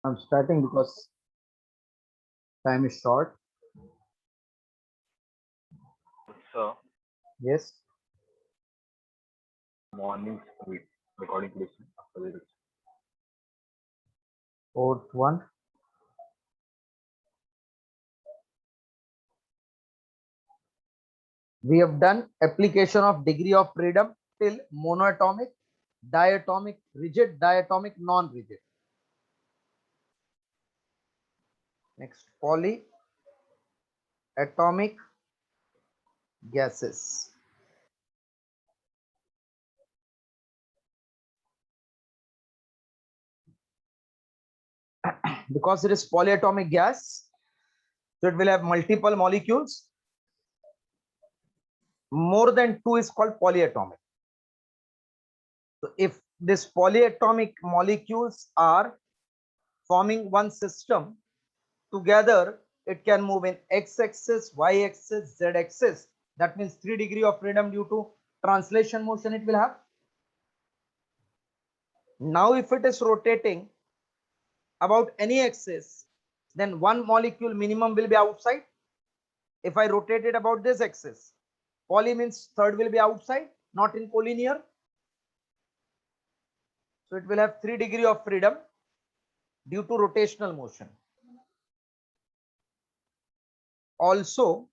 I'm starting because time is short. Sir, Yes. morning recording listen after the Fourth one. We have done application of degree of freedom till monoatomic, diatomic, rigid, diatomic, non-rigid. Next, polyatomic gases. Because it is polyatomic gas, so it will have multiple molecules. More than two is called polyatomic. So if this polyatomic molecules are forming one system together, it can move in x-axis, y-axis, z-axis. That means 3 degree of freedom due to translation motion it will have. Now if it is rotating about any axis, then one molecule minimum will be outside. If I rotate it about this axis, poly means third will be outside, not in collinear. So it will have 3 degree of freedom due to rotational motion. Also,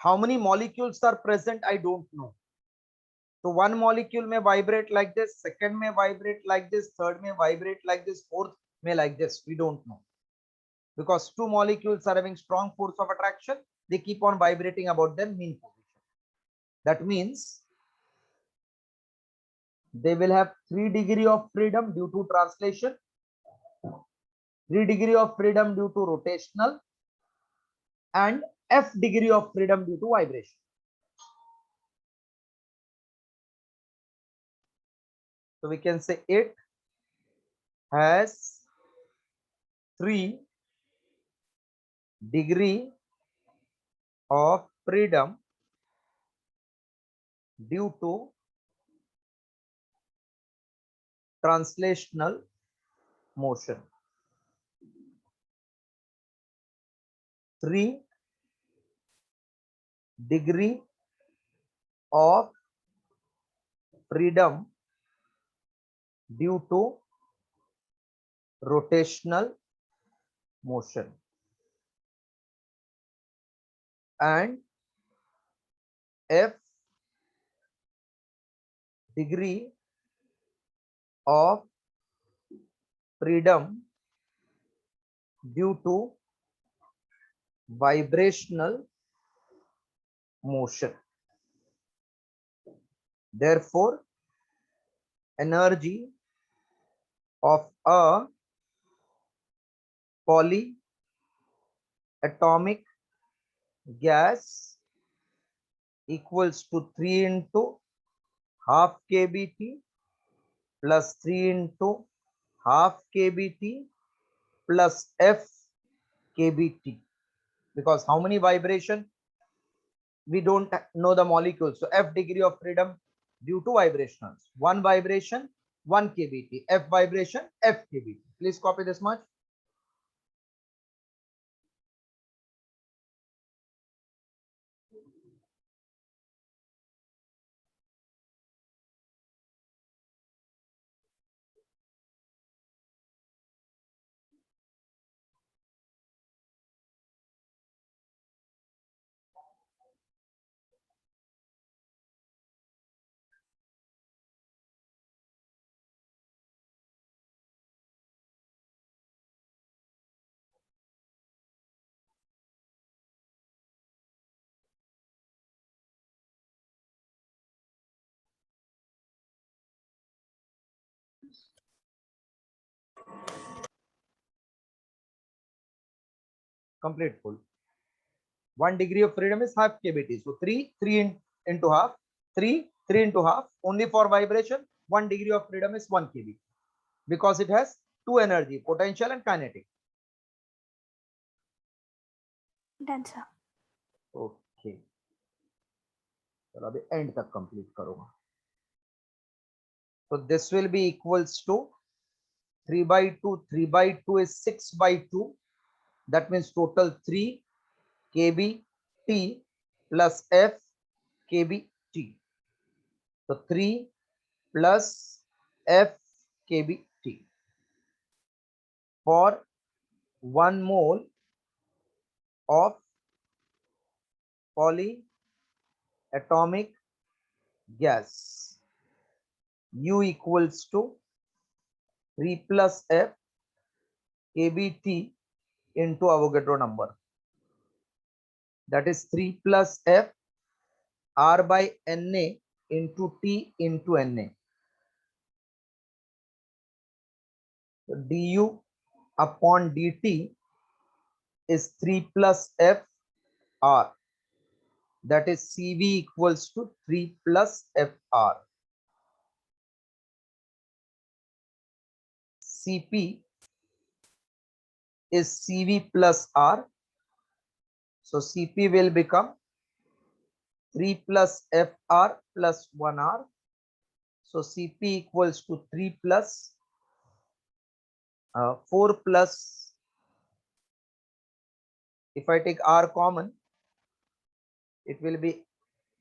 how many molecules are present, I don't know. So one molecule may vibrate like this, second may vibrate like this, third may vibrate like this, fourth may like this. We don't know. Because two molecules are having strong force of attraction, they keep on vibrating about their mean position. That means they will have 3 degree of freedom due to translation, 3 degree of freedom due to rotational, and F degree of freedom due to vibration. So we can say it has 3 degree of freedom due to translational motion. 3 degree of freedom due to rotational motion, and F degree of freedom due to vibrational motion. Therefore, energy of a polyatomic gas equals to 3 into half kBt plus 3 into half kBt plus F kBt. Because how many vibration? We don't know the molecules. So F degree of freedom due to vibrations. One vibration, 1 kBt. F vibration, F kBt. Please copy this much. Complete full. 1 degree of freedom is half kBt. So 3 into half, 3 into half. Only for vibration, 1 degree of freedom is 1 kBt. Because it has two energy, potential and kinetic. Done, sir. Okay. चलो अभी end तक complete करूँगा. So this will be equals to 3 by 2, 3 by 2 is 6 by 2. That means total 3 kBT plus F kBT. So 3 plus F kBT. For 1 mole of polyatomic gas, U equals to 3 plus F kBT into Avogadro number. That is 3 plus F R by Na into T into Na. So du upon dt is 3 plus F R. That is Cv equals to 3 plus Fr. Cp is Cv plus R. So Cp will become 3 plus Fr plus 1R. So Cp equals to 3 plus 4 plus, if I take R common, it will be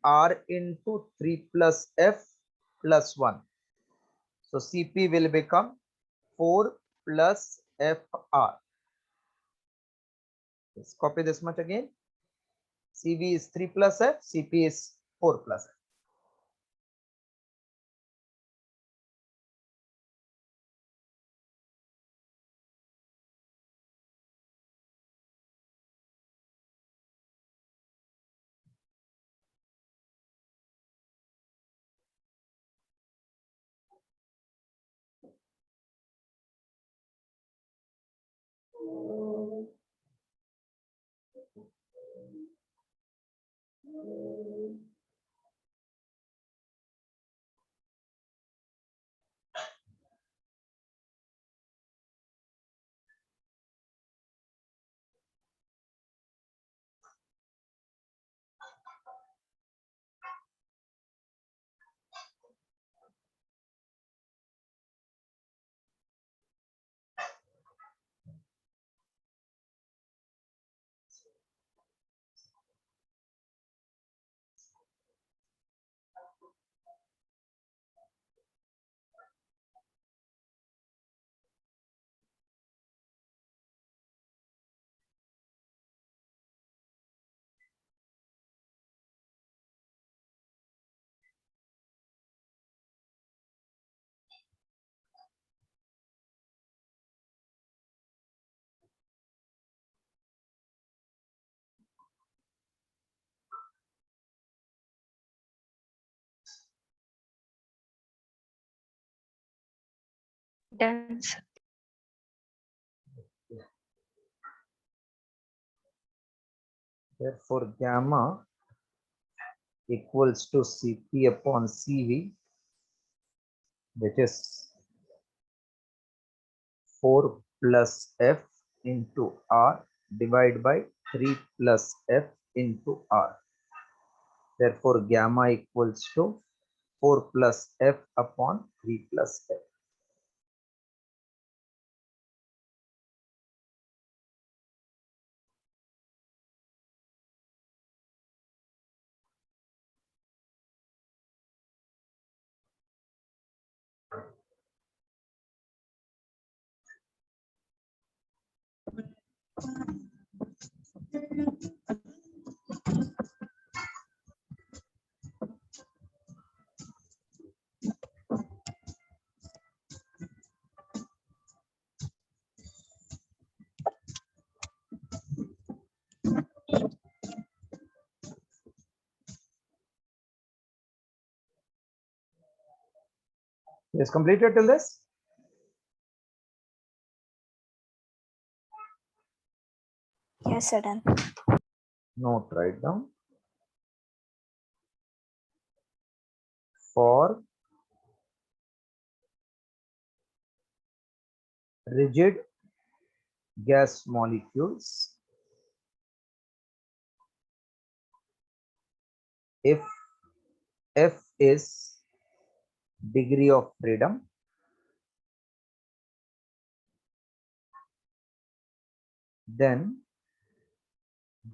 R into 3 plus F plus 1. So Cp will become 4 plus Fr. Let's copy this much again. Cv is 3 plus F, Cp is 4 plus F. Done, sir. Therefore, gamma equals to Cp upon Cv, which is 4 plus F into R divided by 3 plus F into R. Therefore, gamma equals to 4 plus F upon 3 plus F. Is completed till this? Yes, sir. Done. Note, write down. For rigid gas molecules, if F is degree of freedom, then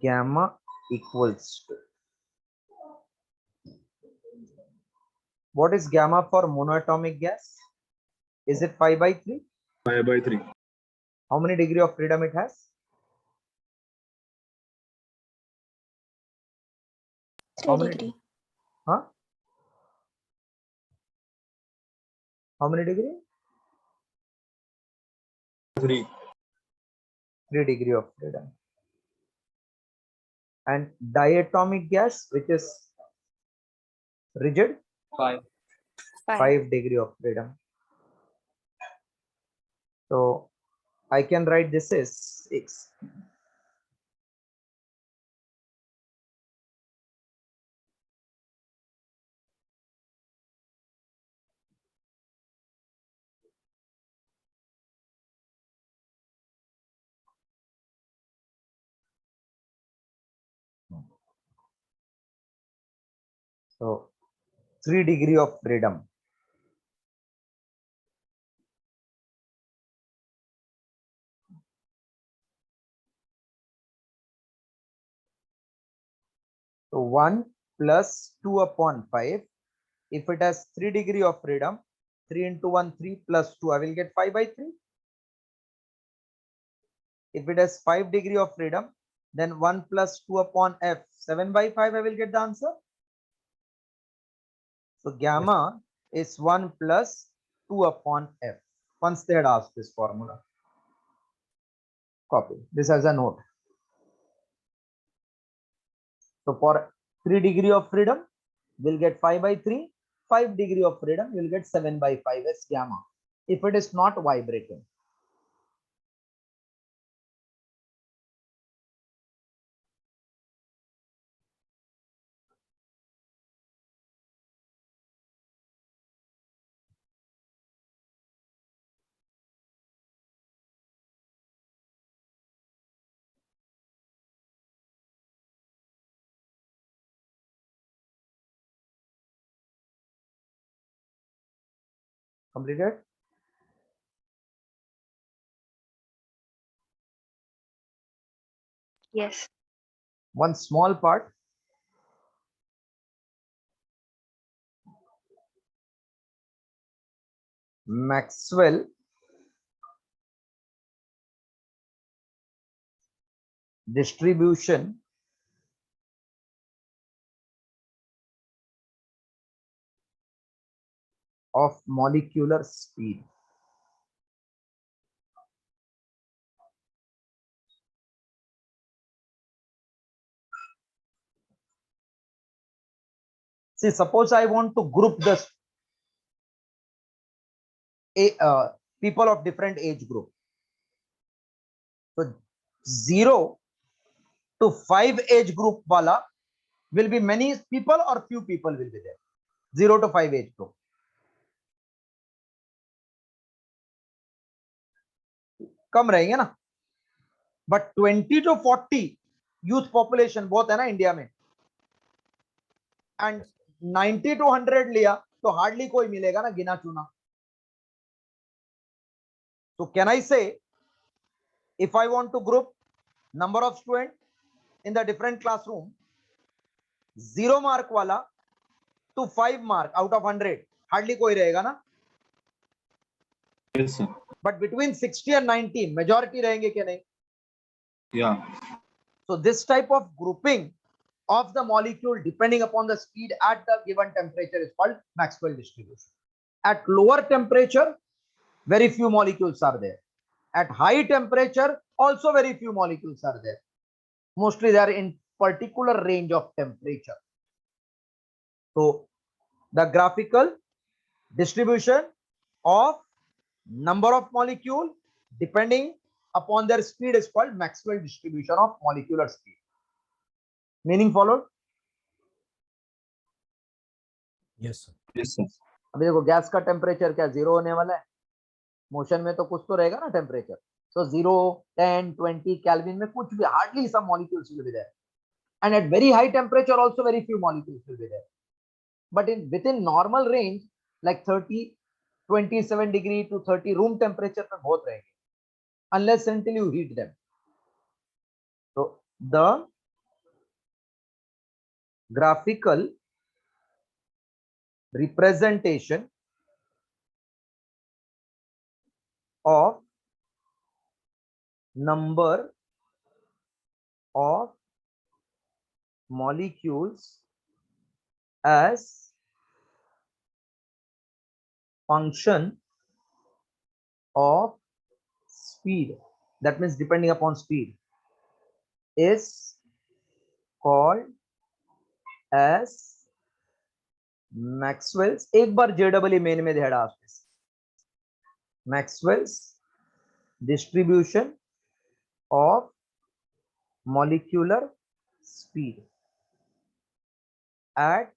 gamma equals to, what is gamma for monoatomic gas? Is it 5/3? 5/3. How many degree of freedom it has? 3 How many? degree. Huh? How many degree? 3. 3 degree of freedom. And diatomic gas, which is rigid, 5. 5 degree of freedom. So I can write this as 6. So 3 degree of freedom. So 1 plus 2 upon 5. If it has 3 degree of freedom, 3 into 1, 3 plus 2, I will get 5/3. If it has 5 degree of freedom, then 1 plus 2 upon f, 7/5, I will get the answer. So gamma is 1 plus 2 upon f. Once they had asked this formula. Copy this as a note. So for 3 degree of freedom, we'll get 5/3. 5 degree of freedom, you'll get 7/5 as gamma. If it is not vibrating. Completed? Yes. One small part. Maxwell distribution of molecular speed. See, suppose I want to group the people of different age group. So 0 to 5 age group wala will be many people or few people will be there. 0 to 5 age group. कम रहेंगे ना. But 20 to 40 youth population बहुत है ना India में. And 90 to 100 लिया तो hardly कोई मिलेगा ना गिना चुना. So can I say, if I want to group number of students in the different classroom, 0 mark wala to 5 mark out of 100, hardly कोई रहेगा ना. Yes, sir. But between 60 and 90, majority रहेंगे क्या नहीं? Yeah. So this type of grouping of the molecule depending upon the speed at the given temperature is called Maxwell distribution. At lower temperature, very few molecules are there. At high temperature, also very few molecules are there. Mostly they are in particular range of temperature. So the graphical distribution of number of molecule depending upon their speed is called Maxwell distribution of molecular speed. Meaning followed? Yes, sir. Yes, sir. अभी देखो gas का temperature क्या 0 होने वाला है. Motion में तो कुछ तो रहेगा ना टेम्परेचर. So 0, 10, 20 Kelvin में कुछ भी hardly some molecules will be there. And at very high temperature also very few molecules will be there. But within normal range like 30, 27 degree to 30 room temperature में बहुत रहेंगे. Unless until you heat them. the graphical representation of number of molecules as function of speed, that means depending upon speed, is called as Maxwell's, एक बार JEE main में ध्यान आते हैं, Maxwell's distribution of molecular speed at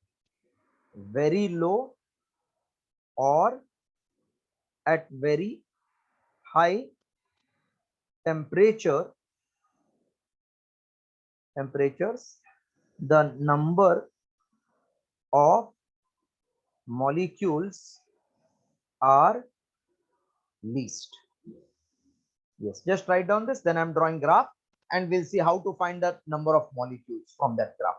very low or at very high temperatures, the number of molecules are least. Yes, just write down this, then I'm drawing graph and we'll see how to find the number of molecules from that graph.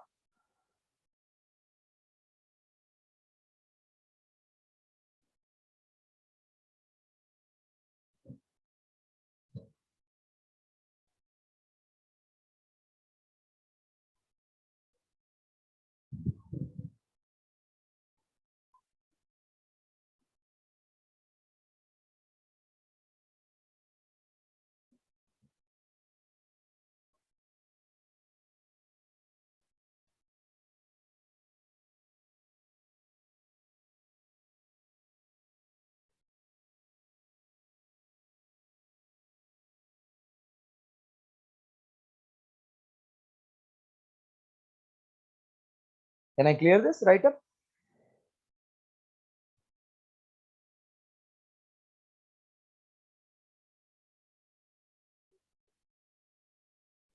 Can I clear this right up?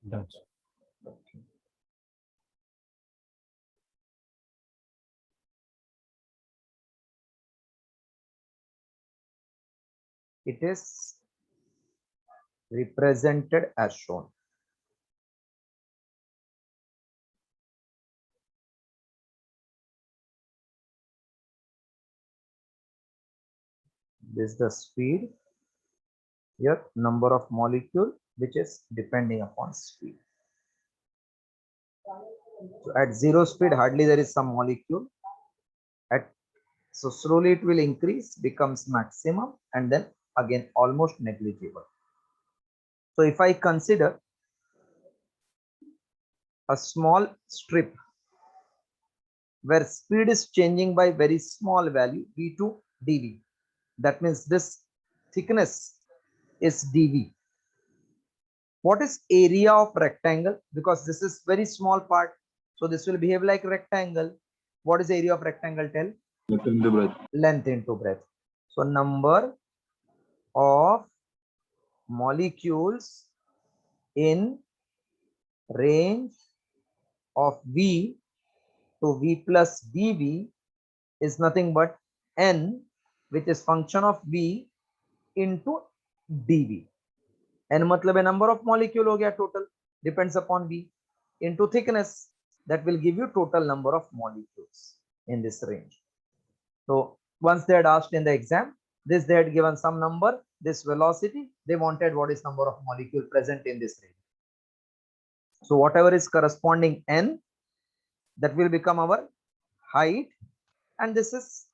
Done, sir. It is represented as shown. This is the speed. Here, number of molecule, which is depending upon speed. So at zero speed, hardly there is some molecule. So slowly it will increase, becomes maximum, and then again almost negligible. So if I consider a small strip where speed is changing by very small value, v2 dv, that means this thickness is dv. What is area of rectangle? Because this is very small part, so this will behave like rectangle. What is area of rectangle? Tell. Length into breadth. Length into breadth. So number of molecules in range of v to v plus dv is nothing but n, which is function of v into dv. n मतलब है number of molecule हो गया total, depends upon v, into thickness, that will give you total number of molecules in this range. So once they had asked in the exam, this they had given some number, this velocity, they wanted what is number of molecule present in this range. So whatever is corresponding n, that will become our height, and this is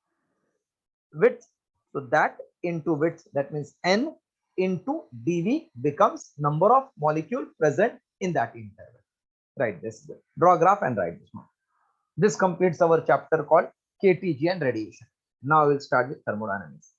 width. So that into width, that means n into dv becomes number of molecule present in that interval. Write this, draw a graph and write this one. This completes our chapter called KTG and radiation. Now we'll start with thermodynamics.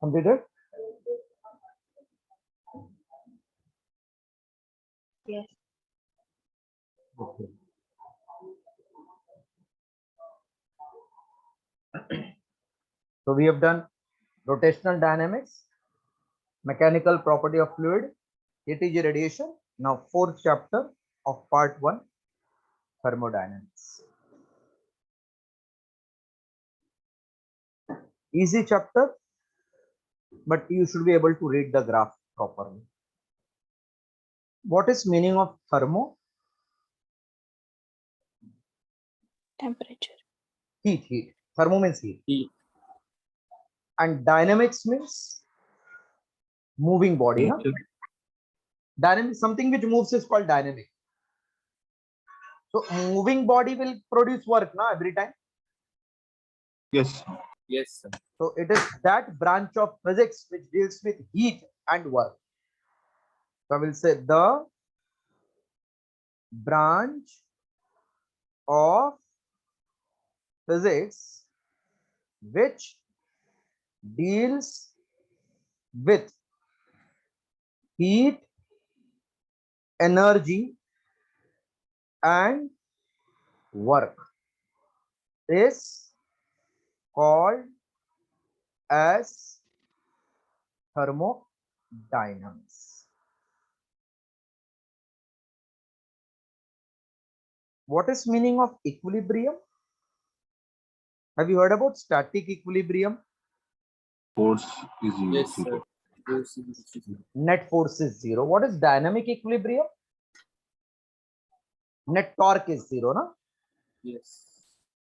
Completed? Yes. Okay. So we have done rotational dynamics, mechanical property of fluid, ATG radiation. Now fourth chapter of part 1, thermodynamics. Easy chapter, but you should be able to read the graph properly. What is meaning of thermo? Temperature. Heat. Thermo means heat. Heat. And dynamics means moving body. Huh? Nature. Dynamic, something which moves is called dynamic. So moving body will produce work now every time. Yes. Yes, sir. So it is that branch of physics which deals with heat and work. So I will say the branch of physics which deals with heat, energy, and work is called as thermodynamics. What is meaning of equilibrium? Have you heard about static equilibrium? Force is zero. Yes, sir. Force is zero. Net force is zero. What is dynamic equilibrium? Net torque is zero, na? Yes.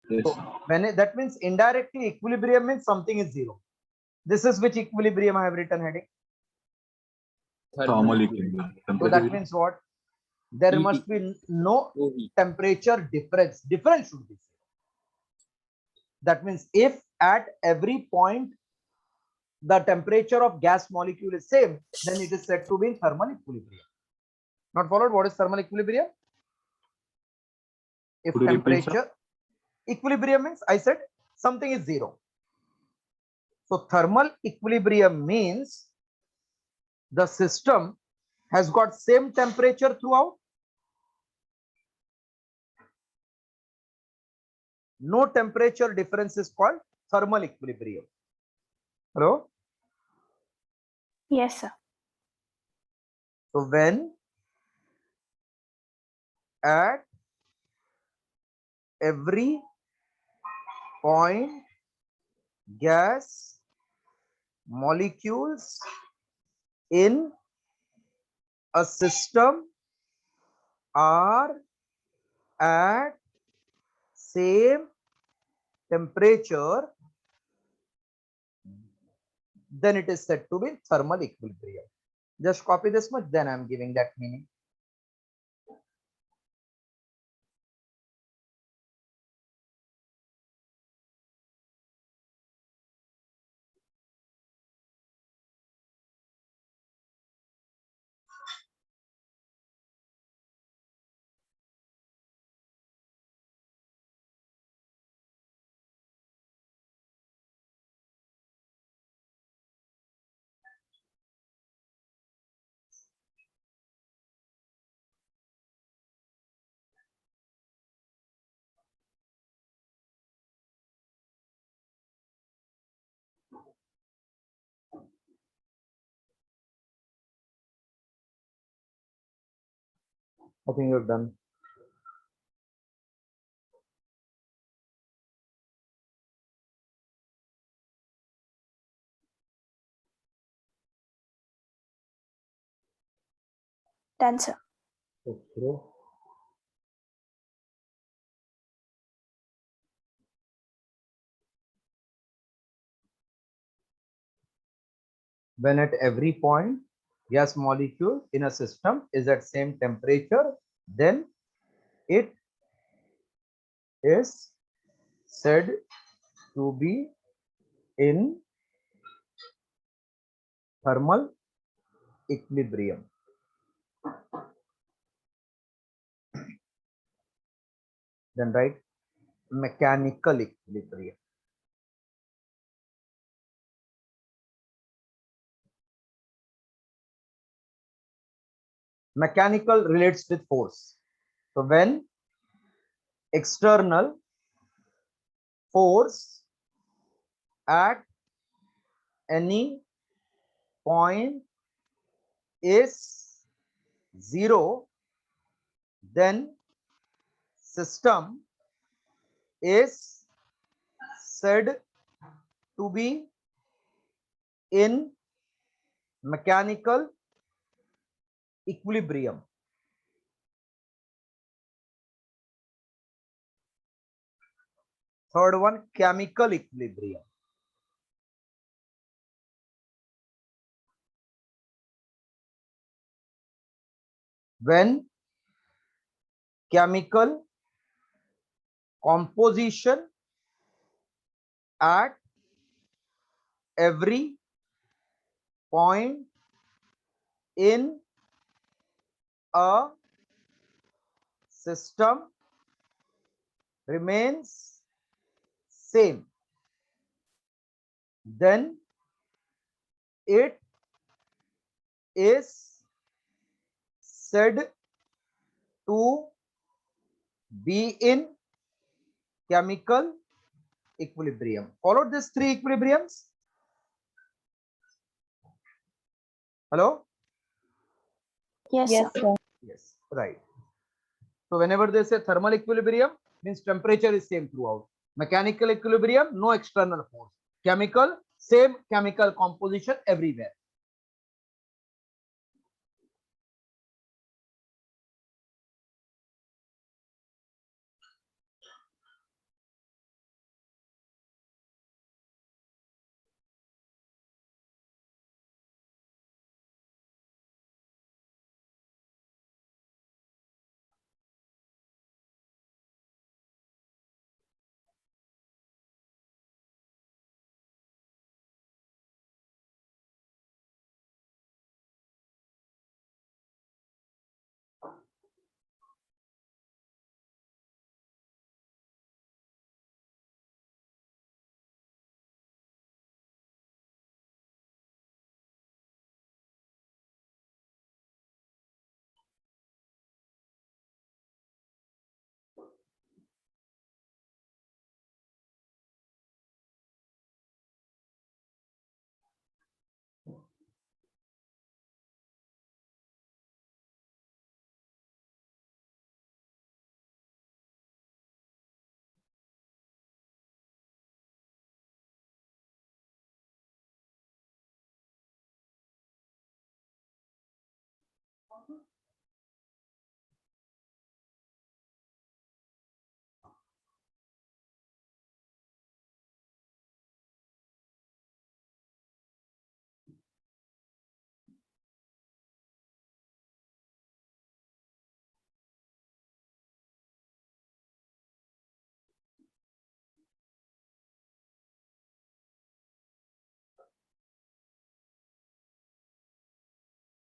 Yes. So that means indirectly equilibrium means something is zero. This is which equilibrium I have written heading. Thermal equilibrium. equilibrium. So that means what? There Heat must be no No heat. temperature difference. Difference should be zero. That means if at every point the temperature of gas molecule is same, then it is said to be in thermal equilibrium. Not followed? What is thermal equilibrium? If Could you repeat, sir? temperature equilibrium means I said something is zero. So thermal equilibrium means the system has got same temperature throughout. No temperature difference is called thermal equilibrium. Hello? Yes, sir. So when at every point gas molecules in a system are at same temperature, then it is said to be thermal equilibrium. Just copy this much, then I am giving that meaning. I think you're done. Done, sir. Okay. When at every point gas molecule in a system is at same temperature, then it is said to be in thermal equilibrium. Then write mechanical equilibrium. mechanical relates with force. So when external force at any point is 0, then system is said to be in mechanical equilibrium. Third one, chemical equilibrium. When chemical composition at every point in a system remains same, then it is said to be in chemical equilibrium. Followed these three equilibriums? Hello? Yes, sir. Yes, right. So whenever they say thermal equilibrium, means temperature is same throughout. Mechanical equilibrium, no external force. Chemical, same chemical composition everywhere.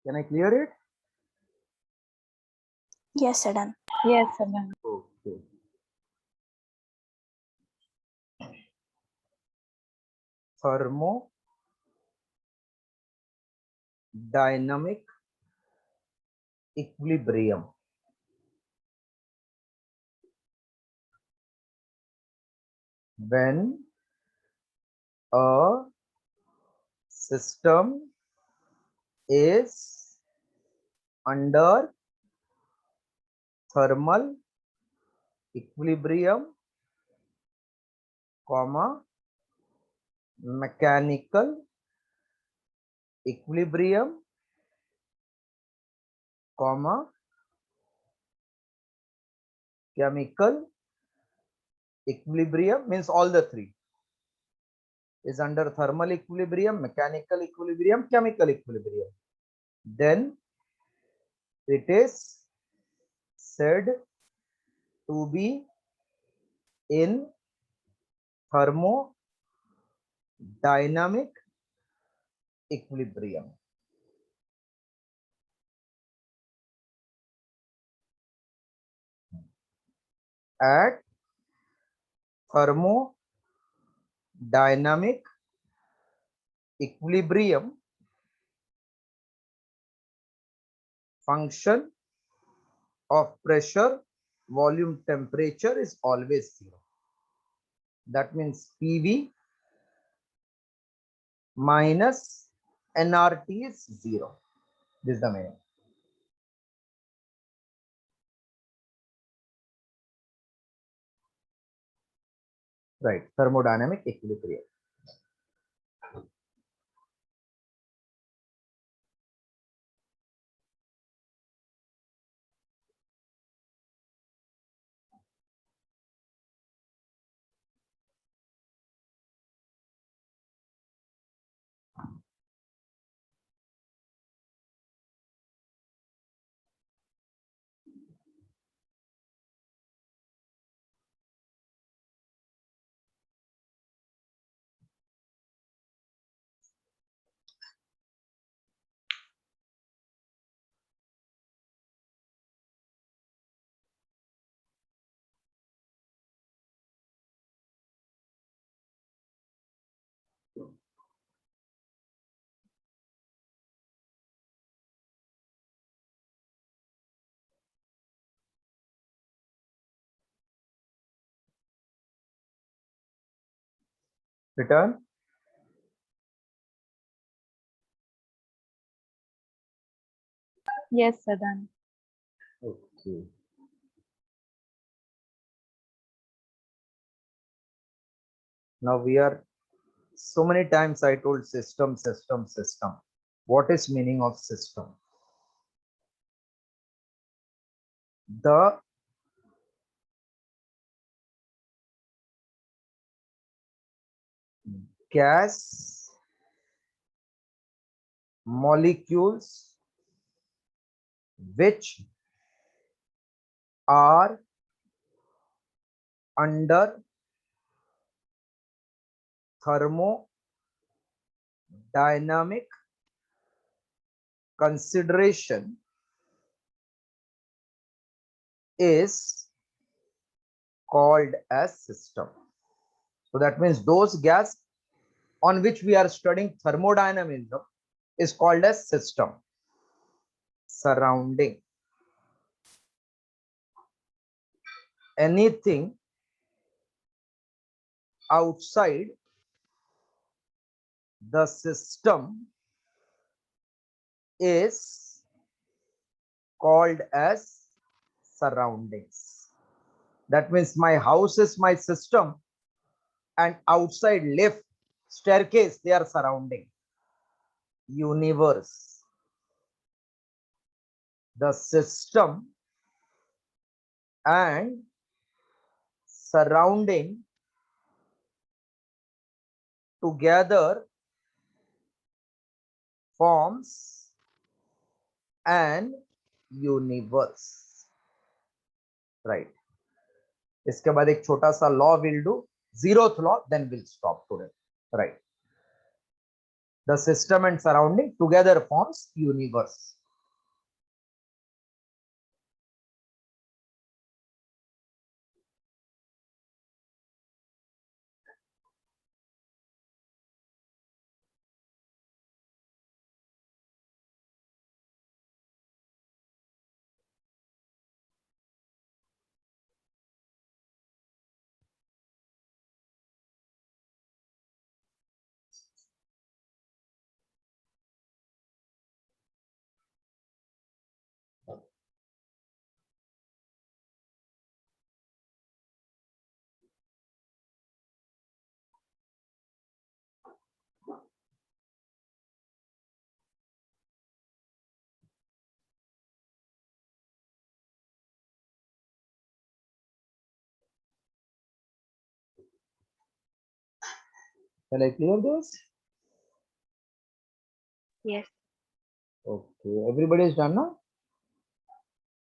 Can I clear it? Yes, sir. Done. Okay. Thermodynamic equilibrium. When a system is under thermal equilibrium, comma, mechanical equilibrium, comma, chemical equilibrium, means all the three is under thermal equilibrium, mechanical equilibrium, chemical equilibrium. Then it is said to be in thermodynamic equilibrium. At thermodynamic equilibrium, function of pressure, volume, temperature is always 0. That means PV minus nRT is 0. This is the meaning. Right, thermodynamic equilibrium. Return. Yes, sir, done. Okay. Now we are, so many times I told system, system, system. What is meaning of system? The gas molecules which are under thermodynamic consideration is called as system. So that means those gas on which we are studying thermodynamism is called as system. Surrounding anything outside the system is called as surroundings. That means my house is my system, and outside lift, staircase, they are surrounding. Universe. The system and surrounding together forms an universe. Right. इसके बाद एक छोटा सा law will do, 0th law, then we'll stop today. Right. The system and surrounding together forms universe. Shall I clear this? Yes. Okay, everybody is done now?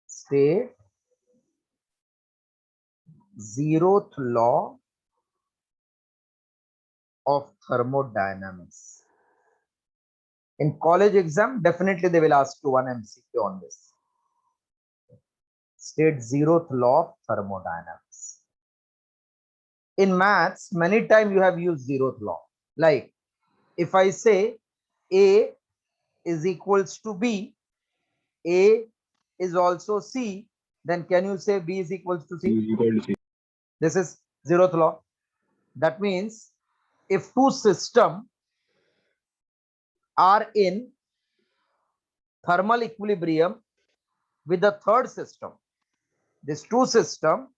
State 0th law of thermodynamics. In college exam, definitely they will ask you one MCQ on this. State 0th law of thermodynamics. In maths, many times you have used 0th law. Like, if I say A is equals to B, A is also C, then can you say B is equals to C C? is equal to C. This is zeroth law. That means if two systems are in thermal equilibrium with the third system, these two systems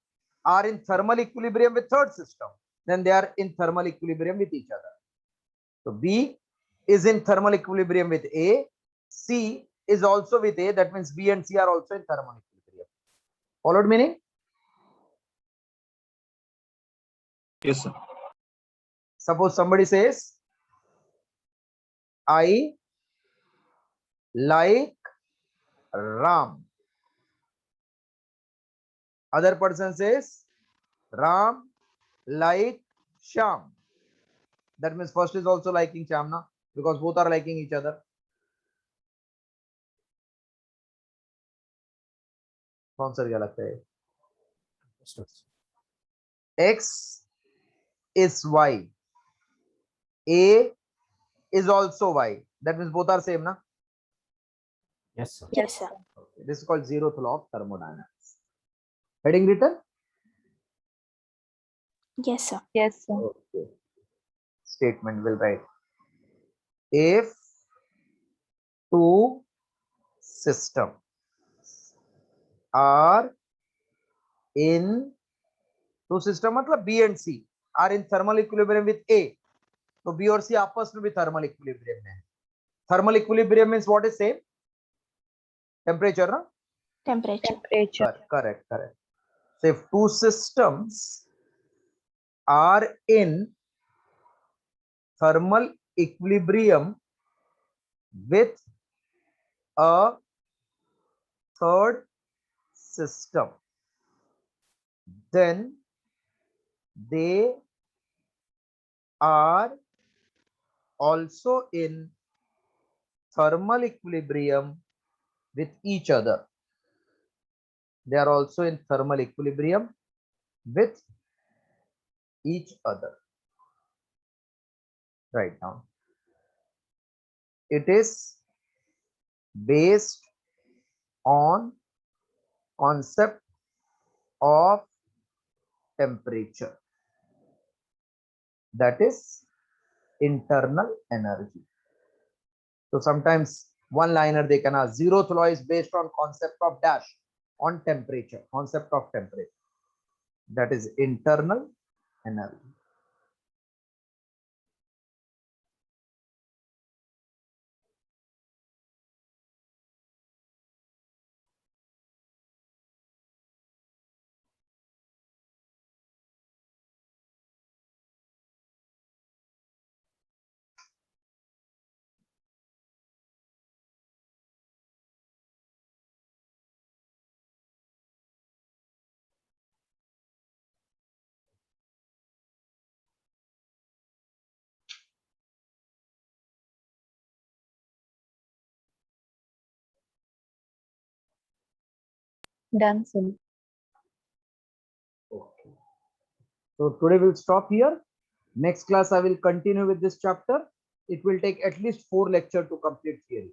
are in thermal equilibrium with third system, then they are in thermal equilibrium with each other. So B is in thermal equilibrium with A, C is also with A, that means B and C are also in thermal equilibrium. Followed meaning? Yes, sir. Suppose somebody says, I like Ram. Other person says, Ram like Sham. That means first is also liking Sham, na? Because both are liking each other. कौन सा क्या लगता है? X is Y. A is also Y. That means both are same, na? Yes, sir. Yes, sir. Okay. This is called zeroth law of thermodynamics. Heading written? Yes, sir. Yes, sir. Okay. Statement will write. If two systems are in two system मतलब B and C are in thermal equilibrium with A, तो B और C आपस में भी thermal equilibrium में है. Thermal equilibrium means what is same? Temperature, na? Temperature. Temperature. Correct. So if two systems are in thermal equilibrium with a third system, then they are also in thermal equilibrium with each other. They are also in thermal equilibrium with each other. Write down. It is based on concept of temperature, that is internal energy. So sometimes one liner they can ask, zeroth law is based on concept of dash on temperature, concept of temperature, that is internal energy. Done, sir. Okay. So today we'll stop here. Next class I will continue with this chapter. It will take at least 4 lectures to complete theory.